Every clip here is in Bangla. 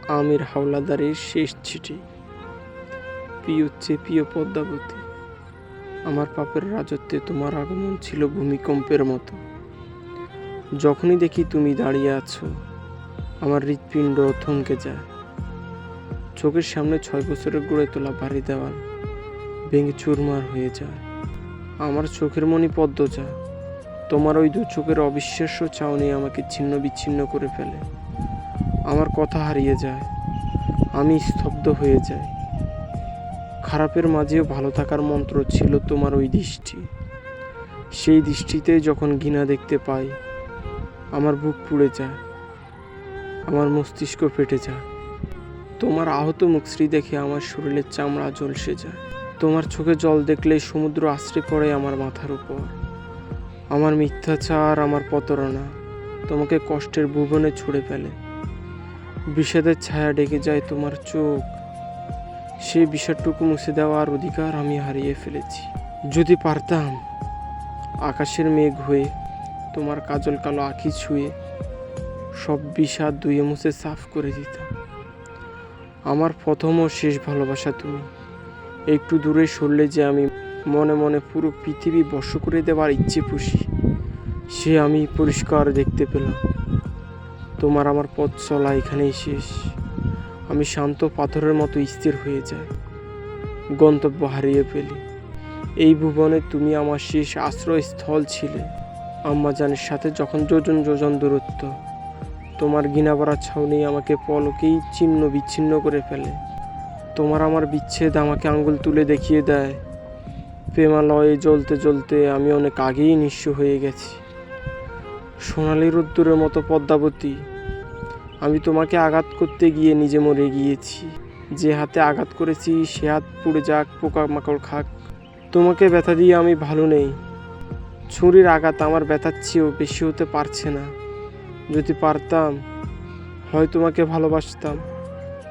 আমির হাওলাদারের শেষ চিঠি। প্রিয় প্রিয় পদ্মাবতী, আমার পাপের রাজত্বে তোমার আগমন ছিল ভূমিকম্পের মতো। যখনই দেখি তুমি দাঁড়িয়ে আছো, আমার হৃৎপিণ্ড থমকে যায়। চোখের সামনে 6 বছরের গড়ে তোলা বাড়ি দেওয়াল ভেঙে চুরমার হয়ে যায়। আমার চোখের মণি পদ্মজা, তোমার ওই 2 চোখের অবিশ্বাস্য চাউনি আমাকে ছিন্ন বিচ্ছিন্ন করে ফেলে। আমার কথা হারিয়ে যায়, আমি স্তব্ধ হয়ে যাই। খারাপের মাঝেও ভালো থাকার মন্ত্র ছিল তোমার ওই দৃষ্টি। সেই দৃষ্টিতে যখন ঘৃণা দেখতে পাই, আমার বুক পুড়ে যায়, আমার মস্তিষ্ক ফেটে যায়। তোমার আহত মুখশ্রী দেখে আমার শরীরের চামড়া ঝলসে যায়। তোমার চোখে জল দেখলেই সমুদ্র আছড়ে পড়ে আমার মাথার উপর। আমার মিথ্যাচার, আমার প্রতারণা তোমাকে কষ্টের ভুবনে ছুঁড়ে ফেলে। বিষাদের ছায়া ডেকে যায় তোমার চোখ। সেই বিষাদটুকু মুছে দেওয়ার অধিকার আমি হারিয়ে ফেলেছি। যদি পারতাম আকাশের মেঘ হয়ে তোমার কাজল কালো আঁখি ছুঁয়ে সব বিষাদ ধুয়ে মুছে সাফ করে দিতাম। আমার প্রথম ও শেষ ভালোবাসা তুমি। একটু দূরে সরলে যে আমি মনে মনে পুরো পৃথিবী বর্ষ করে দেওয়ার ইচ্ছে পুষি, সে আমি পরিষ্কার দেখতে পেলাম। তোমার আমার পথ চলা এখানেই শেষ। আমি শান্ত পাথরের মতো স্থির হয়ে যাই, গন্তব্য হারিয়ে ফেলি। এই ভুবনে তুমি আমার শেষ আশ্রয়স্থল ছিলে। আম্মাজানের সাথে যখন যোজন যোজন দূরত্ব, তোমার ঘৃণাভরা ছাউনি আমাকে পলকেই ছিন্ন বিচ্ছিন্ন করে ফেলে। তোমার আমার বিচ্ছেদ আমাকে আঙ্গুল তুলে দেখিয়ে দেয়, প্রেমালয়ে জ্বলতে জ্বলতে আমি অনেক আগেই নিঃস্ব হয়ে গেছি। সোনালি রোদ্দুরের মতো পদ্মাবতী, আমি তোমাকে আঘাত করতে গিয়ে নিজে মরে গিয়েছি। যে হাতে আঘাত করেছি সে হাত পুড়ে যাক, পোকামাকড় খাক। তোমাকে ব্যথা দিয়ে আমি ভালো নেই। ছুরির আঘাত আমার ব্যথার চেয়েও বেশি হতে পারছে না। যদি পারতাম, হয় তোমাকে ভালোবাসতাম,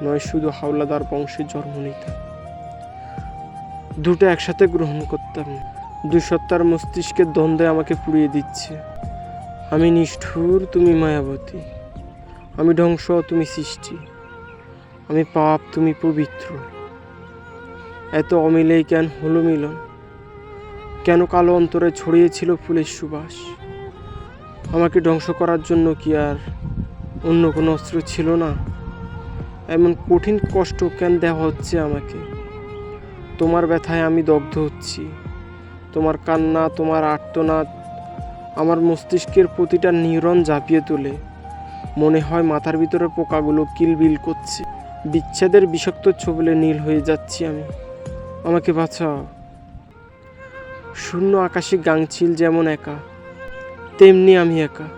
নয় শুধু হাওলাদার বংশে জন্ম নিতাম। দুটো একসাথে গ্রহণ করতাম। 2 সত্তার মস্তিষ্কের দ্বন্দ্বে আমাকে পুড়িয়ে দিচ্ছে। আমি নিষ্ঠুর, তুমি মায়াবতী। আমি ধ্বংস, তুমি সৃষ্টি। আমি পাপ, তুমি পবিত্র। এত অমিলেই কেন হলো মিলন? কেন কালো অন্তরে ছড়িয়েছিল ফুলের সুবাস? আমাকে ধ্বংস করার জন্য কি আর অন্য কোনো অস্ত্র ছিল না? এমন কঠিন কষ্ট কেন দেওয়া হচ্ছে আমাকে? তোমার ব্যথায় আমি দগ্ধ হচ্ছি। তোমার কান্না, তোমার আর্তনাদ আমার মস্তিষ্কের প্রতিটা নিউরন ঝাঁপিয়ে তোলে। মনে হয় মাথার ভিতরে পোকাগুলো কিলবিল করছে। বিচ্ছেদের বিষাক্ত ছোবলে নীল হয়ে যাচ্ছি আমি। আমাকে বাঁচাও। শূন্য আকাশে গাংচিল যেমন একা, তেমনি আমি একা।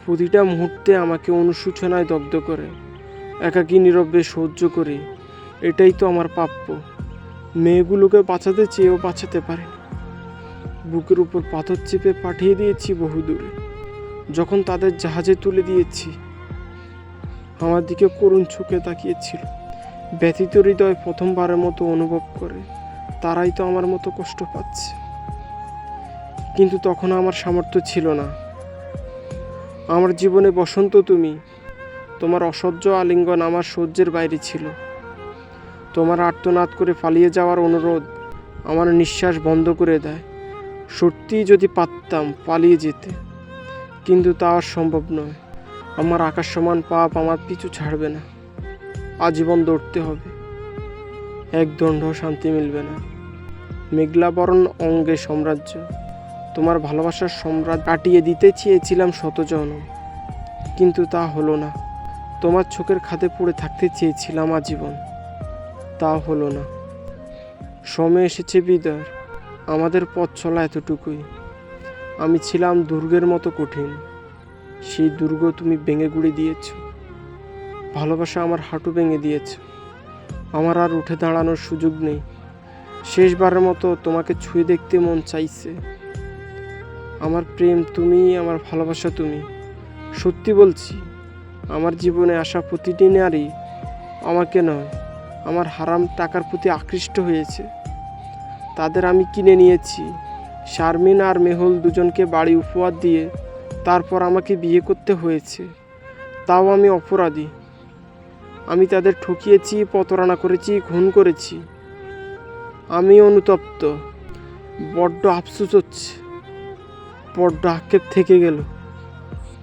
প্রতিটা মুহূর্তে আমাকে অনুশোচনায় দগ্ধ করে, একাকী নীরবে সহ্য করি। এটাই তো আমার প্রাপ্য। মেয়েগুলোকে বাঁচাতে চেয়েও বাঁচাতে পারি। বুকের উপর পাথর চেপে পাঠিয়ে দিয়েছি বহুদূরে। যখন তাদের জাহাজে তুলে দিয়েছি, আমার দিকে করুণ চোখে তাকিয়েছিল। ব্যথিত হৃদয় প্রথমবারের মতো অনুভব করে তারাই তো আমার মতো কষ্ট পাচ্ছে। কিন্তু তখন আমার সামর্থ্য ছিল না। আমার জীবনে বসন্ত তুমি। তোমার অসহ্য আলিঙ্গন আমার সহ্যের বাইরে ছিল। তোমার আর্তনাদ করে পালিয়ে যাওয়ার অনুরোধ আমার নিঃশ্বাস বন্ধ করে দেয়। সত্যিই যদি পারতাম পালিয়ে যেতে, কিন্তু তা আর সম্ভব নয়। আমার আকাশ সমান পাপ আমার পিছু ছাড়বে না। আজীবন দৌড়তে হবে। এক দণ্ড শান্তি মিলবে না। মেঘলাবরণ অঙ্গে সাম্রাজ্য, তোমার ভালোবাসার সম্রাট কাটিয়ে দিতে চেয়েছিলাম শত জনম, কিন্তু তা হলো না। তোমার চোখের খাদে পড়ে থাকতে চেয়েছিলাম আজীবন, তা হলো না। সময় এসেছে বিদার। আমাদের পথ চলা এতটুকুই। আমি ছিলাম দুর্গের মতো কঠিন। সেই দুর্গ তুমি ভেঙে গুঁড়ে দিয়েছ। ভালোবাসা আমার হাঁটু ভেঙে দিয়েছ। আমার আর উঠে দাঁড়ানোর সুযোগ নেই। শেষবারের মতো তোমাকে ছুঁয়ে দেখতে মন চাইছে। আমার প্রেম তুমি, আমার ভালোবাসা তুমি। সত্যি বলছি, আমার জীবনে আসা প্রতিটি নারী আমাকে নয়, আমার হারাম টাকার প্রতি আকৃষ্ট হয়েছে। তাদের আমি কিনে নিয়েছি। শারমিন আর মেহুল দুজনকে বাড়ি উপহার দিয়ে তারপর আমাকে বিয়ে করতে হয়েছে। তাও আমি অপরাধী। আমি তাদের ঠকিয়েছি, প্রতারণা করেছি, খুন করেছি। আমি অনুতপ্ত, বড্ড আফসোস হচ্ছে, বড্ড আক্ষেপ থেকে গেল।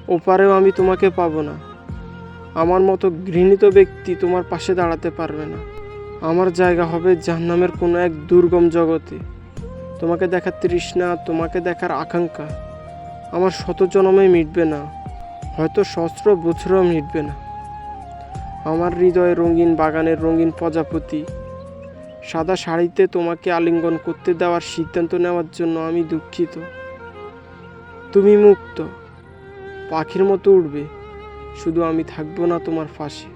ওপারেও আমি তোমাকে পাবো না। আমার মতো ঘৃণিত ব্যক্তি তোমার পাশে দাঁড়াতে পারবে না। আমার জায়গা হবে জাহান্নামের কোনো এক দুর্গম জগতে। তোমাকে দেখার তৃষ্ণা, তোমাকে দেখার আকাঙ্ক্ষা আমার শত জন্মে মিটবে না, হয়তো সহস্র বছরও মিটবে না। আমার হৃদয়ে রঙিন বাগানের রঙিন প্রজাপতি, সাদা শাড়িতে তোমাকে আলিঙ্গন করতে দেওয়ার সিদ্ধান্ত নেওয়ার জন্য আমি দুঃখিত। তুমি মুক্ত, পাখির মতো উড়বে, শুধু আমি থাকবো না তোমার পাশে।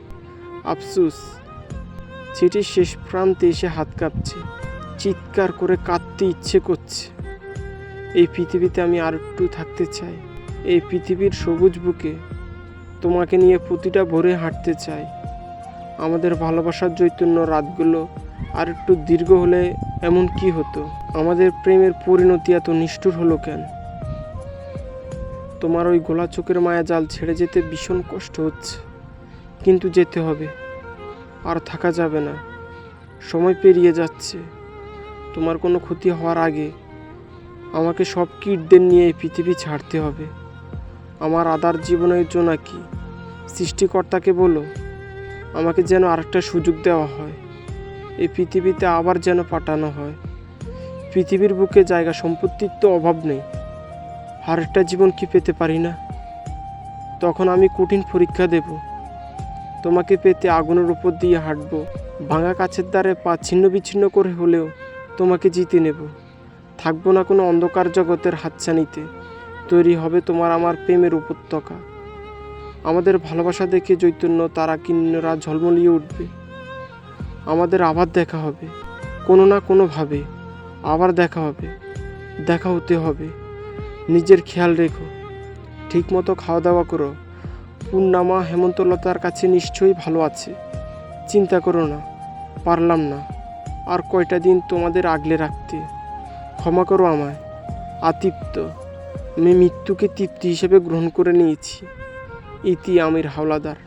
আফসোস। চিঠির শেষ প্রান্তে এসে হাত কাঁপছে, চিৎকার করে কাঁদতে ইচ্ছে করছে। এই পৃথিবীতে আমি আর একটু থাকতে চাই। এই পৃথিবীর সবুজ বুকে তোমাকে নিয়ে প্রতিটা ভোরে হাঁটতে চাই। আমাদের ভালোবাসার চৈতন্য রাতগুলো আর একটু দীর্ঘ হলে এমন কি হতো? আমাদের প্রেমের পরিণতি এত নিষ্ঠুর হলো কেন? তোমার ওই গোলা চোখের মায়া জাল ছেড়ে যেতে ভীষণ কষ্ট হচ্ছে, কিন্তু যেতে হবে, আর থাকা যাবে না। সময় পেরিয়ে যাচ্ছে। তোমার কোনো ক্ষতি হওয়ার আগে আমাকে সব কীটদের নিয়ে এই পৃথিবী ছাড়তে হবে। আমার আদার জীবনের জোনাকি, সৃষ্টিকর্তাকে বলো আমাকে যেন আরেকটা সুযোগ দেওয়া হয়, এই পৃথিবীতে আবার যেন পাঠানো হয়। পৃথিবীর বুকে জায়গা সম্পত্তির তো অভাব নেই, আরেকটা জীবন কি পেতে পারি না? তখন আমি কঠিন পরীক্ষা দেব। তোমাকে পেতে আগুনের উপর দিয়ে হাঁটবো, ভাঙা কাছের দ্বারে পা ছিন্ন বিচ্ছিন্ন করে হলেও তোমাকে জিতে নেব। থাকবো না কোনো অন্ধকার জগতের হাতছানিতে, তৈরি হবে তোমার আমার প্রেমের উপত্যকা। আমাদের ভালোবাসা দেখে চৈতন্য তারা কিন্নরা ঝলমলিয়ে উঠবে। আমাদের আবার দেখা হবে, কোনো না কোনোভাবে আবার দেখা হবে, দেখা হতে হবে। নিজের খেয়াল রেখো, ঠিকমতো খাওয়া দাওয়া করো। পূর্ণামা হেমন্তলতার কাছে নিশ্চয়ই ভালো আছে, চিন্তা করো না। পারলাম না আর কয়টা দিন তোমাদের আগলে রাখতে। ক্ষমা করো আমায়, আতিপ্ত। আমি মৃত্যুকে তৃপ্তি হিসেবে গ্রহণ করে নিয়েছি। ইতি আমির হাওলাদার।